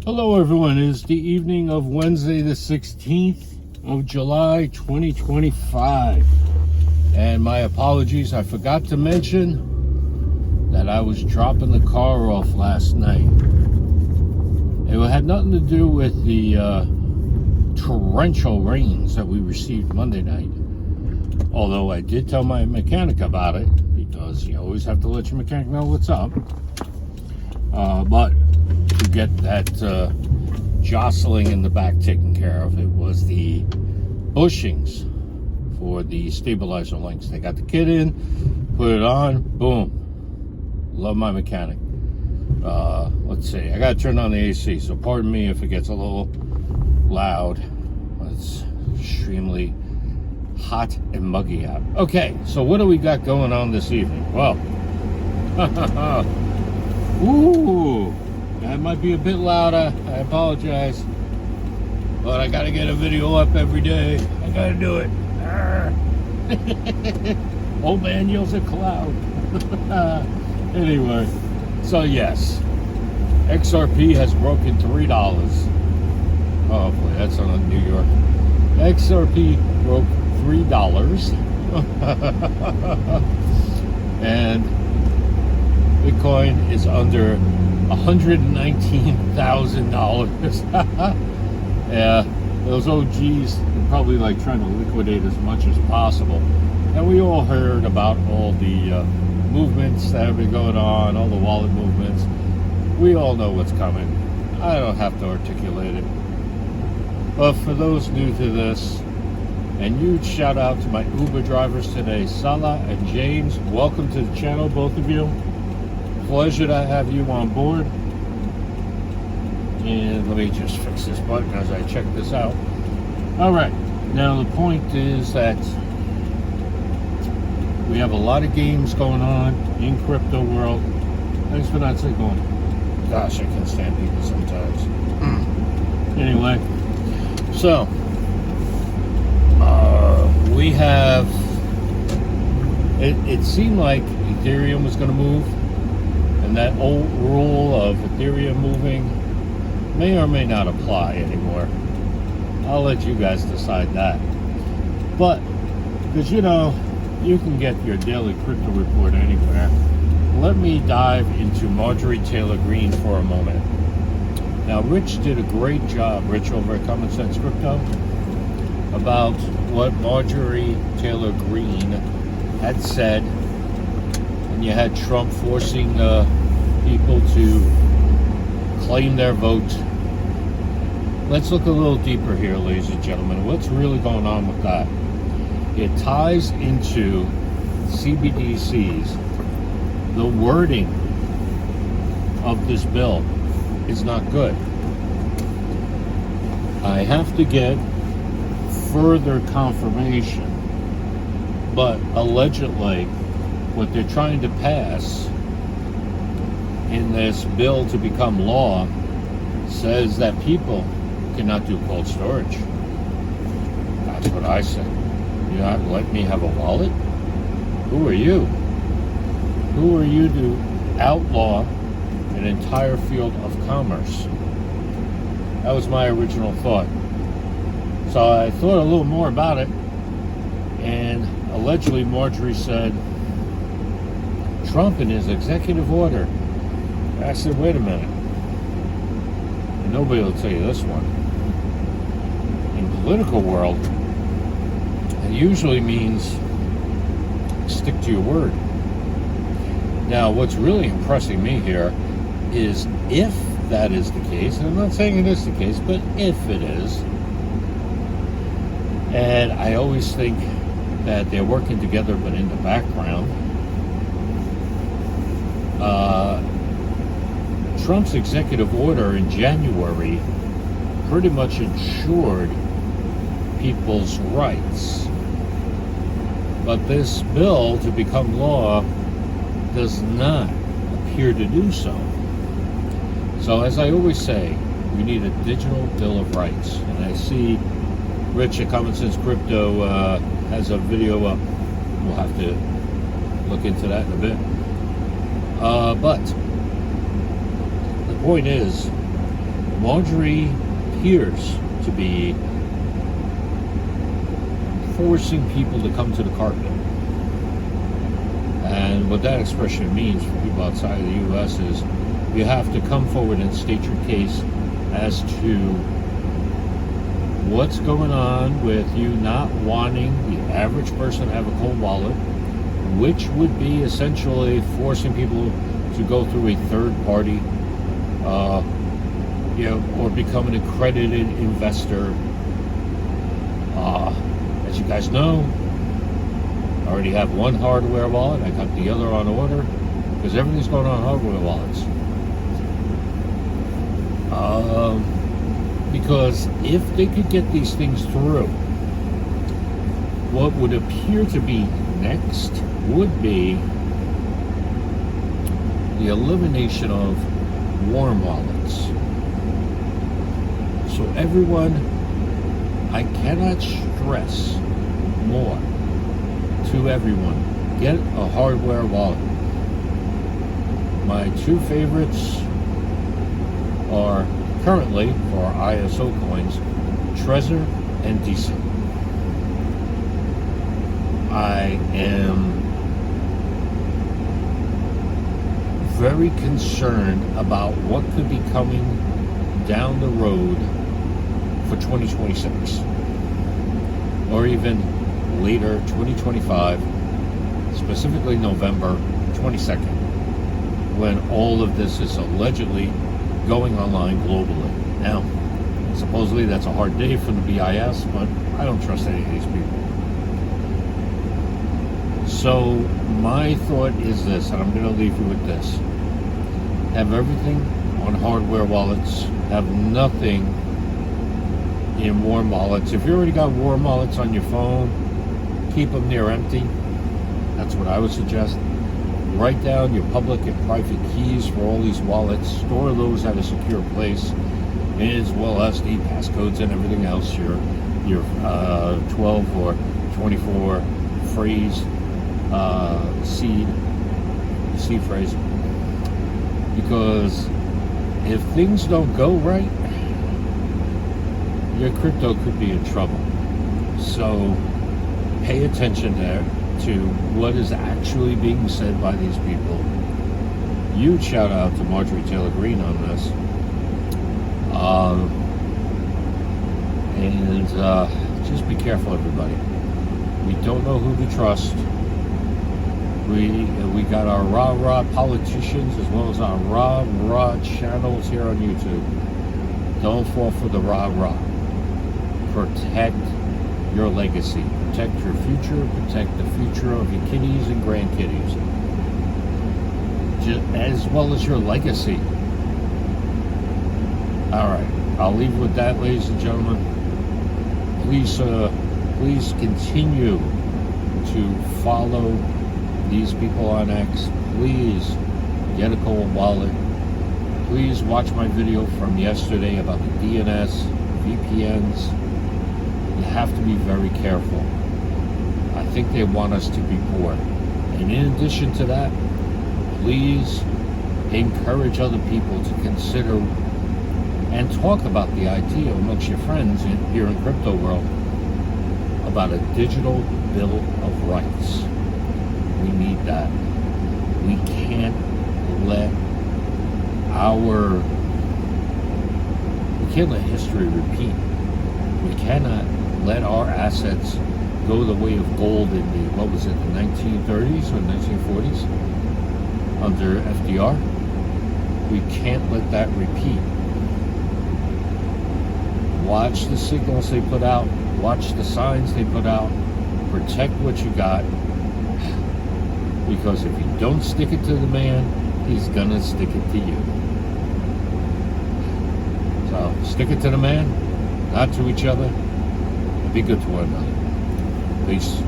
Hello everyone, it is the evening of Wednesday the 16th of July 2025. And my apologies, I forgot to mention that I was dropping the car off last night. It had nothing to do with the torrential rains that we received Monday night. Although I did tell my mechanic about it, because you always have to let your mechanic know what's up. But to get that jostling in the back taken care of, it was the bushings for the stabilizer links. They got the kit in, put it on, boom. Love my mechanic. Let's see, I gotta turn on the AC, so pardon me if it gets a little loud. It's extremely hot and muggy out. Okay, so what do we got going on this evening? Well, ooh, that might be a bit louder. I apologize, but I gotta get a video up every day. I gotta do it. Old man yells at cloud. Anyway, so yes, XRP has broken $3. Oh boy, that's on New York. XRP broke $3. And Bitcoin is under $119,000. Yeah, those OGs are probably like trying to liquidate as much as possible. And we all heard about all the movements that have been going on, all the wallet movements. We all know what's coming. I don't have to articulate it. But for those new to this, and huge shout out to my Uber drivers today, Salah and James. Welcome to the channel, both of you. Pleasure to have you on board. And let me just fix this button as I check this out. All right, now the point is that we have a lot of games going on in crypto world. Thanks for not saying going. Gosh, I can't stand people sometimes. Anyway, so we have. It seemed like Ethereum was going to move. And that old rule of Ethereum moving may or may not apply anymore. I'll let you guys decide that. But, because you know, you can get your daily crypto report anywhere. Let me dive into Marjorie Taylor Greene for a moment. Now, Rich did a great job, Rich over at Common Sense Crypto, about what Marjorie Taylor Greene had said. And you had Trump forcing people to claim their vote. Let's look a little deeper here, ladies and gentlemen. What's really going on with that? It ties into CBDCs. The wording of this bill is not good. I have to get further confirmation, but allegedly what they're trying to pass in this bill to become law says that people cannot do cold storage. That's what I said. You're not letting me have a wallet? Who are you? Who are you to outlaw an entire field of commerce? That was my original thought. So I thought a little more about it, and allegedly Marjorie said, Trump in his executive order. I said, wait a minute. And nobody will tell you this one. In the political world, it usually means stick to your word. Now, what's really impressing me here is if that is the case, and I'm not saying it is the case, but if it is, and I always think that they're working together, but in the background, Trump's executive order in January pretty much ensured people's rights. But this bill to become law does not appear to do so. So as I always say, we need a digital bill of rights. And I see Rich at Common Sense Crypto has a video up. We'll have to look into that in a bit. But the point is, Marjorie appears to be forcing people to come to the carpet. And what that expression means for people outside of the U.S. is you have to come forward and state your case as to what's going on with you not wanting the average person to have a cold wallet, which would be essentially forcing people to go through a third party, or become an accredited investor. As you guys know, I already have one hardware wallet. I got the other on order because everything's going on hardware wallets. Because if they could get these things through, what would appear to be next would be the elimination of warm wallets. So everyone, I cannot stress more to everyone, get a hardware wallet. My two favorites are currently, for ISO coins, Trezor and Decent. I am very concerned about what could be coming down the road for 2026, or even later, 2025, specifically November 22nd, when all of this is allegedly going online globally. Now, supposedly that's a hard day for the BIS, but I don't trust any of these people. So my thought is this, and I'm going to leave you with this. Have everything on hardware wallets. Have nothing in warm wallets. If you already got warm wallets on your phone, keep them near empty. That's what I would suggest. Write down your public and private keys for all these wallets. Store those at a secure place, as well as the passcodes and everything else. Your 12 or 24 phrase, seed phrase. Because if things don't go right, your crypto could be in trouble. So pay attention there to what is actually being said by these people. Huge shout out to Marjorie Taylor Greene on this. And just be careful, everybody. We don't know who to trust. We got our rah-rah politicians as well as our rah-rah channels here on YouTube. Don't fall for the rah-rah. Protect your legacy. Protect your future. Protect the future of your kiddies and grandkiddies. As well as your legacy. Alright. I'll leave you with that, ladies and gentlemen. Please continue to follow these people on X. Please get a cold wallet. Please watch my video from yesterday about the DNS, VPNs. You have to be very careful. I think they want us to be poor. And in addition to that, please encourage other people to consider and talk about the idea amongst your friends here in crypto world about a digital bill of rights. We need that. We can't let history repeat. We cannot let our assets go the way of gold in the 1930s or 1940s under FDR. We can't let that repeat. Watch the signals they put out. Watch the signs they put out. Protect what you got. Because if you don't stick it to the man, he's gonna stick it to you. So stick it to the man, not to each other, and be good to one another. Peace.